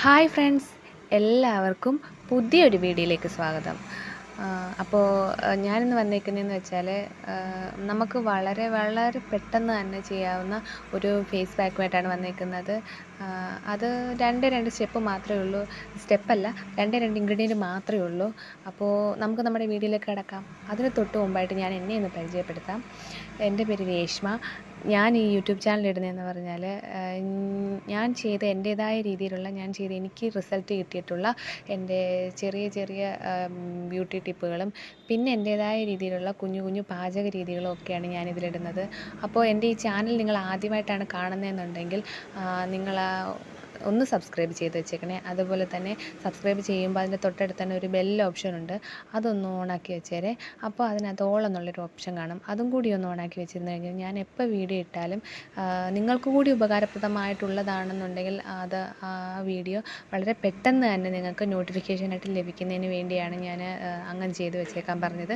Hi friends, എല്ലാവർക്കും പുതിയൊരു വീഡിയോയിലേക്ക് സ്വാഗതം. അപ്പോൾ ഞാനിന്ന് വന്നേക്കുന്നതെന്ന് വെച്ചാൽ നമുക്ക് വളരെ വളരെ പെട്ടെന്ന് തന്നെ ചെയ്യാവുന്ന ഒരു ഫേസ് പാക്കുമായിട്ടാണ് വന്നേക്കുന്നത്. അത് രണ്ട് സ്റ്റെപ്പ് മാത്രമേ ഉള്ളൂ. സ്റ്റെപ്പല്ല, രണ്ട് ഇൻഗ്രീഡിയൻറ്റ് മാത്രമേ ഉള്ളൂ. അപ്പോൾ നമുക്ക് നമ്മുടെ വീഡിയോയിലേക്ക് കിടക്കാം. അതിന് തൊട്ട് മുമ്പായിട്ട് ഞാൻ എന്നെ ഒന്ന് പരിചയപ്പെടുത്താം. എൻ്റെ പേര് രേഷ്മ. ഞാൻ ഈ യൂട്യൂബ് ചാനൽ ഇടുന്നതെന്ന് പറഞ്ഞാൽ ഞാൻ ചെയ്ത എൻ്റേതായ രീതിയിലുള്ള എനിക്ക് റിസൾട്ട് കിട്ടിയിട്ടുള്ള എൻ്റെ ചെറിയ ചെറിയ ബ്യൂട്ടി ടിപ്പുകളും പിന്നെ എൻ്റേതായ രീതിയിലുള്ള കുഞ്ഞു കുഞ്ഞു പാചക രീതികളും ഒക്കെയാണ് ഞാനിതിലിടുന്നത്. അപ്പോൾ എൻ്റെ ഈ ചാനൽ നിങ്ങൾ ആദ്യമായിട്ടാണ് കാണുന്നതെന്നുണ്ടെങ്കിൽ നിങ്ങൾ ഒന്ന് സബ്സ്ക്രൈബ് ചെയ്ത് വെച്ചേക്കണേ. അതുപോലെ തന്നെ സബ്സ്ക്രൈബ് ചെയ്യുമ്പോൾ അതിൻ്റെ തൊട്ടടുത്ത് തന്നെ ഒരു ബെൽ ഓപ്ഷൻ ഉണ്ട്, അതൊന്ന് ഓണാക്കി വെച്ചേരെ. അപ്പോൾ അതിനകത്ത് ഓൾ എന്നുള്ളൊരു ഓപ്ഷൻ കാണും, അതും കൂടി ഒന്ന് ഓണാക്കി വെച്ചിരുന്നു കഴിഞ്ഞാൽ ഞാൻ എപ്പോൾ വീഡിയോ ഇട്ടാലും നിങ്ങൾക്ക് കൂടി ഉപകാരപ്രദമായിട്ടുള്ളതാണെന്നുണ്ടെങ്കിൽ ആ വീഡിയോ വളരെ പെട്ടെന്ന് തന്നെ നിങ്ങൾക്ക് നോട്ടിഫിക്കേഷനായിട്ട് ലഭിക്കുന്നതിന് വേണ്ടിയാണ് ഞാൻ അങ്ങനെ ചെയ്ത് വെച്ചേക്കാൻ പറഞ്ഞത്.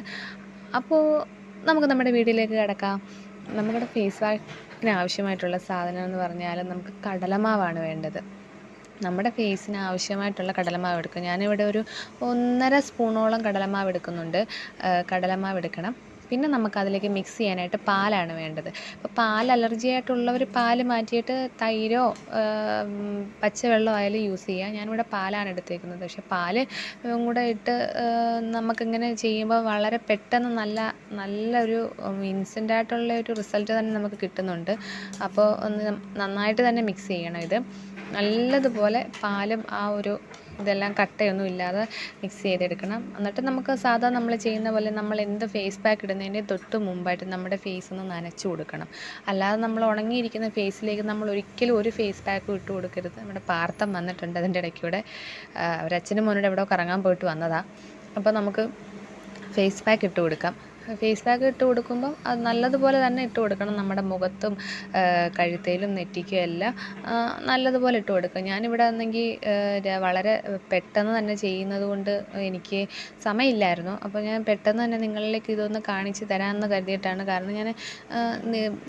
അപ്പോൾ നമുക്ക് നമ്മുടെ വീഡിയോയിലേക്ക് കിടക്കാം. നമ്മുടെ ഫേസ് വാഷിന് ആവശ്യമായിട്ടുള്ള സാധനം എന്ന് പറഞ്ഞാൽ നമുക്ക് കടലമാവാണ് വേണ്ടത്. നമ്മുടെ ഫേസിന് ആവശ്യമായിട്ടുള്ള കടലമാവ് എടുക്കും. ഞാനിവിടെ ഒരു 1.5 സ്പൂണോളം കടലമാവ് എടുക്കുന്നുണ്ട്. കടലമാവ് എടുക്കണം. പിന്നെ നമുക്കതിലേക്ക് മിക്സ് ചെയ്യാനായിട്ട് പാലാണ് വേണ്ടത്. അപ്പോൾ പാൽ അലർജി ആയിട്ടുള്ളവർ പാൽ മാറ്റിയിട്ട് തൈരോ പച്ചവെള്ളമോ ആയാലും യൂസ് ചെയ്യുക. ഞാനിവിടെ പാലാണ് എടുത്തേക്കുന്നത്. പക്ഷേ പാൽ കൂടെ ഇട്ട് നമുക്കിങ്ങനെ ചെയ്യുമ്പോൾ വളരെ പെട്ടെന്ന് നല്ലൊരു ഇൻസ്റ്റൻ്റായിട്ടുള്ള ഒരു റിസൾട്ട് തന്നെ നമുക്ക് കിട്ടുന്നുണ്ട്. അപ്പോൾ ഒന്ന് നന്നായിട്ട് തന്നെ മിക്സ് ചെയ്യണം. ഇത് നല്ലതുപോലെ പാലും ഇതെല്ലാം കട്ടയൊന്നും ഇല്ലാതെ മിക്സ് ചെയ്തെടുക്കണം. എന്നിട്ട് നമുക്ക് സാധാ നമ്മൾ ചെയ്യുന്ന പോലെ നമ്മൾ എന്ത് ഫേസ് പാക്ക് ഇടുന്നതിൻ്റെ തൊട്ട് മുമ്പായിട്ട് നമ്മുടെ ഫേസ് ഒന്ന് നനച്ചു കൊടുക്കണം. അല്ലാതെ നമ്മൾ ഉണങ്ങിയിരിക്കുന്ന ഫേസിലേക്ക് നമ്മൾ ഒരിക്കലും ഒരു ഫേസ് പാക്കും ഇട്ട് കൊടുക്കരുത്. നമ്മുടെ പാർത്തം വന്നിട്ടുണ്ട് അതിൻ്റെ ഇടയ്ക്കൂടെ. അവരച്ഛനും മോനോട് എവിടെയോ കറങ്ങാൻ പോയിട്ട് വന്നതാണ്. അപ്പോൾ നമുക്ക് ഫേസ് പാക്ക് ഇട്ട് കൊടുക്കാം. ഫേസ് പാക്ക് ഇട്ട് കൊടുക്കുമ്പം അത് നല്ലതുപോലെ തന്നെ ഇട്ട് കൊടുക്കണം. നമ്മുടെ മുഖത്തും കഴുത്തേലും നെറ്റിക്കും എല്ലാം നല്ലതുപോലെ ഇട്ട് കൊടുക്കുക. ഞാനിവിടെ ആണെങ്കിൽ വളരെ പെട്ടെന്ന് തന്നെ ചെയ്യുന്നത് കൊണ്ട് എനിക്ക് സമയമില്ലായിരുന്നു. അപ്പോൾ ഞാൻ പെട്ടെന്ന് തന്നെ നിങ്ങളിലേക്ക് ഇതൊന്ന് കാണിച്ച് തരാമെന്ന് കരുതിയിട്ടാണ്. കാരണം ഞാൻ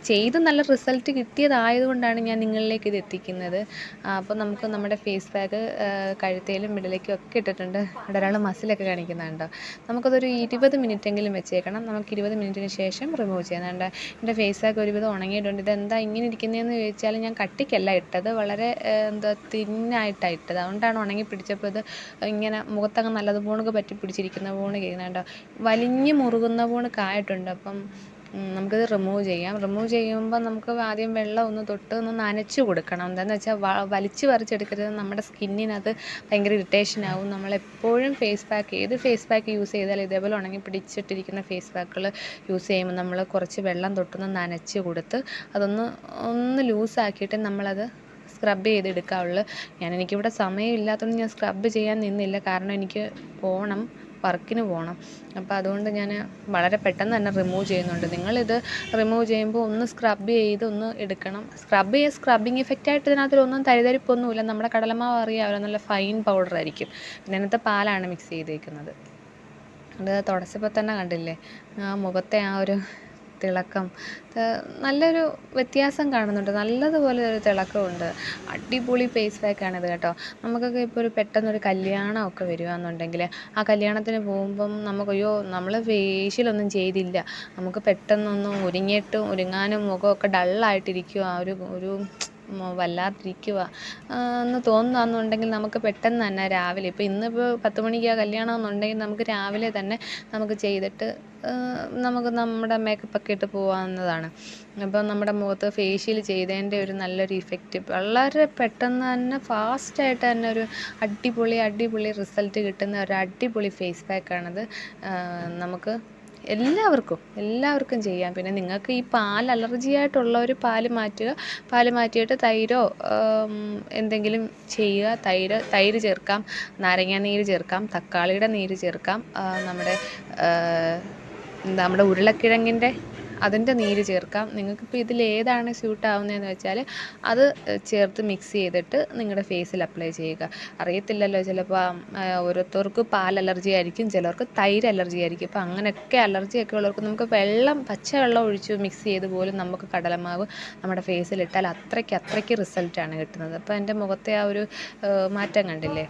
ചെയ്ത് നല്ല റിസൾട്ട് കിട്ടിയതായതുകൊണ്ടാണ് ഞാൻ നിങ്ങളിലേക്ക് ഇത് എത്തിക്കുന്നത്. അപ്പോൾ നമുക്ക് നമ്മുടെ ഫേസ് പാക്ക് കഴുത്തേലും മിടലേക്കും ഒക്കെ ഇട്ടിട്ടുണ്ട്. അവിടെ ഒരാൾ മസിലൊക്കെ കാണിക്കുന്നുണ്ടോ. നമുക്കതൊരു 20 മിനിറ്റെങ്കിലും വെച്ചേക്കണം. നമുക്ക് 20 മിനിറ്റിന് ശേഷം റിമൂവ് ചെയ്യുന്നുണ്ട്. എൻ്റെ ഫേസ് പാക്ക് ഒരുവിധം ഉണങ്ങിയിട്ടുണ്ട്. ഇതെന്താ ഇങ്ങനെ ഇരിക്കുന്നതെന്ന് ചോദിച്ചാൽ ഞാൻ കട്ടിക്കല്ല ഇട്ടത്, വളരെ തിന്നായിട്ടാണ് ഇട്ടത്. അതുകൊണ്ടാണ് ഉണങ്ങി പിടിച്ചപ്പോൾ ഇത് ഇങ്ങനെ മുഖത്തങ്ങ് നല്ലതുപോലെ പറ്റി പിടിച്ചിരിക്കുന്ന പോണ് ചെയ്യുന്നുണ്ടോ, വലിഞ്ഞ് മുറുകുന്ന പോണ് കായിട്ടുണ്ട്. അപ്പം നമുക്കിത് റിമൂവ് ചെയ്യാം. റിമൂവ് ചെയ്യുമ്പോൾ നമുക്ക് ആദ്യം വെള്ളം ഒന്ന് നനച്ച് കൊടുക്കണം. എന്താണെന്ന് വെച്ചാൽ വലിച്ച് പറിച്ചെടുക്കരുത്. നമ്മുടെ സ്കിന്നിനത് ഭയങ്കര ഇറിറ്റേഷനാവും. നമ്മളെപ്പോഴും ഏത് ഫേസ് പാക്ക് യൂസ് ചെയ്താലും ഇതേപോലെ ഉണങ്ങി പിടിച്ചിട്ടിരിക്കുന്ന ഫേസ് പാക്കുകൾ യൂസ് ചെയ്യുമ്പോൾ നമ്മൾ കുറച്ച് വെള്ളം തൊട്ടൊന്ന് നനച്ച് കൊടുത്ത് ഒന്ന് ലൂസാക്കിയിട്ട് നമ്മളത് സ്ക്രബ് ചെയ്തെടുക്കാവുള്ളൂ. എനിക്കിവിടെ സമയമില്ലാത്തതുകൊണ്ട് ഞാൻ സ്ക്രബ് ചെയ്യാൻ നിന്നില്ല. കാരണം എനിക്ക് വർക്കിന് പോകണം. അപ്പോൾ അതുകൊണ്ട് ഞാൻ വളരെ പെട്ടെന്ന് തന്നെ റിമൂവ് ചെയ്യുന്നുണ്ട്. നിങ്ങളിത് റിമൂവ് ചെയ്യുമ്പോൾ ഒന്ന് സ്ക്രബ് ചെയ്ത് ഒന്ന് എടുക്കണം. സ്ക്രബിങ് ഇഫക്റ്റായിട്ട് ഇതിനകത്തൊന്നും തരിതരിപ്പൊന്നുമില്ല. നമ്മുടെ കടലമാവ് അറിയാമല്ലോ, നല്ല ഫൈൻ പൗഡറായിരിക്കും. പിന്നെ അതിനകത്ത് പാലാണ് മിക്സ് ചെയ്തേക്കുന്നത്. അത് തുടച്ചപ്പോൾ തന്നെ കണ്ടില്ലേ മുഖത്തെ ഒരു തിളക്കം, നല്ലൊരു വ്യത്യാസം കാണുന്നുണ്ട്. നല്ലതുപോലെ ഒരു തിളക്കമുണ്ട്. അടിപൊളി ഫേസ് പാക്കാണിത് കേട്ടോ. നമുക്കൊക്കെ ഇപ്പോൾ പെട്ടെന്നൊരു കല്യാണമൊക്കെ വരികയാണെന്നുണ്ടെങ്കിൽ ആ കല്യാണത്തിന് പോകുമ്പം നമ്മൾ ഫേഷ്യലൊന്നും ചെയ്തില്ല, നമുക്ക് പെട്ടെന്നൊന്ന് ഒരുങ്ങാനും മുഖമൊക്കെ ഡള്ളായിട്ടിരിക്കുക, ഒരു വല്ലാതിരിക്കുക എന്ന് തോന്നുകയാണെന്നുണ്ടെങ്കിൽ നമുക്ക് പെട്ടെന്ന് തന്നെ രാവിലെ, ഇന്നിപ്പോൾ 10 മണിക്കാണ് കല്യാണം എന്നുണ്ടെങ്കിൽ നമുക്ക് രാവിലെ തന്നെ നമുക്ക് ചെയ്തിട്ട് നമുക്ക് നമ്മുടെ മേക്കപ്പൊക്കെ ഇട്ട് പോകാവുന്നതാണ്. അപ്പോൾ നമ്മുടെ മുഖത്ത് ഫേഷ്യൽ ചെയ്തതിൻ്റെ ഒരു നല്ലൊരു ഇഫക്റ്റ് വളരെ പെട്ടെന്ന് തന്നെ ഫാസ്റ്റായിട്ട് തന്നെ ഒരു അടിപൊളി റിസൾട്ട് കിട്ടുന്ന ഒരു അടിപൊളി ഫേസ് പാക്കാണിത്. നമുക്ക് എല്ലാവർക്കും ചെയ്യാം. പിന്നെ നിങ്ങൾക്ക് ഈ പാൽ അലർജി ആയിട്ടുള്ളവർ പാൽ മാറ്റിയിട്ട് തൈരോ എന്തെങ്കിലും ചെയ്യുക. തൈര് ചേർക്കാം, നാരങ്ങ നീര് ചേർക്കാം, തക്കാളിയുടെ നീര് ചേർക്കാം, നമ്മുടെ ഉരുളക്കിഴങ്ങിൻ്റെ അതിൻ്റെ നീര് ചേർക്കാം. നിങ്ങൾക്കിപ്പോൾ ഇതിലേതാണ് സ്യൂട്ട് ആവുന്നതെന്ന് വെച്ചാൽ അത് ചേർത്ത് മിക്സ് ചെയ്തിട്ട് നിങ്ങളുടെ ഫേസിൽ അപ്ലൈ ചെയ്യുക. അറിയത്തില്ലല്ലോ, ചിലപ്പോൾ ഓരോരുത്തർക്ക് പാൽ അലർജി ആയിരിക്കും, ചിലർക്ക് തൈര് അലർജി ആയിരിക്കും. അപ്പോൾ അങ്ങനെയൊക്കെ അലർജിയൊക്കെ ഉള്ളവർക്ക് നമുക്ക് പച്ചവെള്ളം ഒഴിച്ച് മിക്സ് ചെയ്ത് പോലും നമുക്ക് കടലമാവ് നമ്മുടെ ഫേസിലിട്ടാൽ അത്രയ്ക്ക് റിസൾട്ടാണ് കിട്ടുന്നത്. അപ്പോൾ എൻ്റെ മുഖത്തെ ആ ഒരു മാറ്റം കണ്ടില്ലേ.